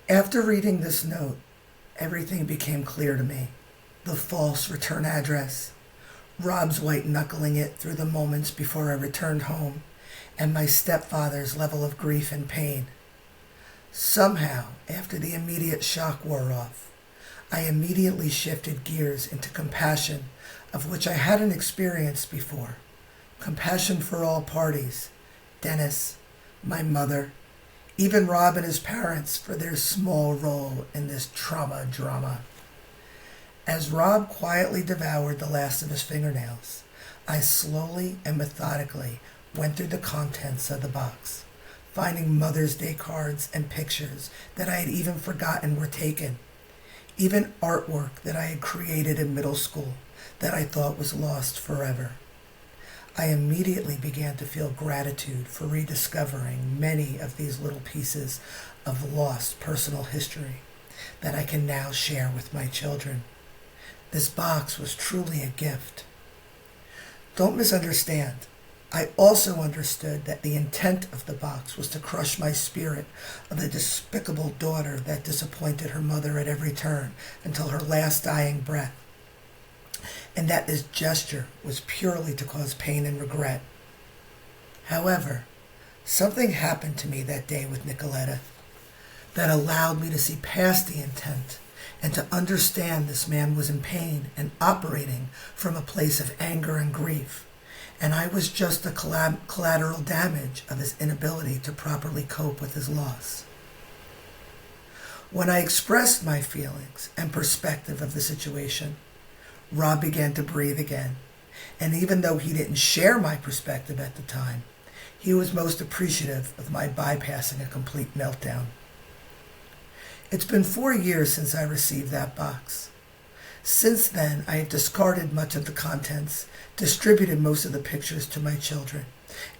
After reading this note, everything became clear to me. The false return address, Rob's white-knuckling it through the moments before I returned home, and my stepfather's level of grief and pain. Somehow, after the immediate shock wore off, I immediately shifted gears into compassion, of which I hadn't experienced before. Compassion for all parties, Dennis, my mother, even Rob and his parents for their small role in this trauma drama. As Rob quietly devoured the last of his fingernails, I slowly and methodically went through the contents of the box, finding Mother's Day cards and pictures that I had even forgotten were taken, even artwork that I had created in middle school that I thought was lost forever. I immediately began to feel gratitude for rediscovering many of these little pieces of lost personal history that I can now share with my children. This box was truly a gift. Don't misunderstand. I also understood that the intent of the box was to crush my spirit of the despicable daughter that disappointed her mother at every turn until her last dying breath, and that this gesture was purely to cause pain and regret. However, something happened to me that day with Nicoletta that allowed me to see past the intent and to understand this man was in pain and operating from a place of anger and grief, and I was just the collateral damage of his inability to properly cope with his loss. When I expressed my feelings and perspective of the situation, Rob began to breathe again, and even though he didn't share my perspective at the time, he was most appreciative of my bypassing a complete meltdown. It's been 4 years since I received that box. Since then, I have discarded much of the contents, distributed most of the pictures to my children,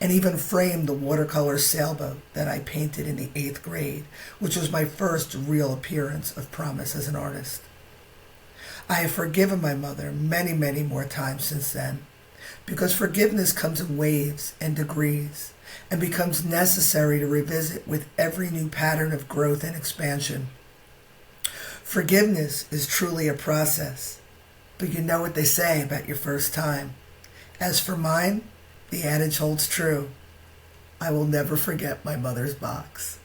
and even framed the watercolor sailboat that I painted in the 8th grade, which was my first real appearance of promise as an artist. I have forgiven my mother many, many more times since then, because forgiveness comes in waves and degrees, and becomes necessary to revisit with every new pattern of growth and expansion. Forgiveness is truly a process, but you know what they say about your first time. As for mine, the adage holds true. I will never forget my mother's box.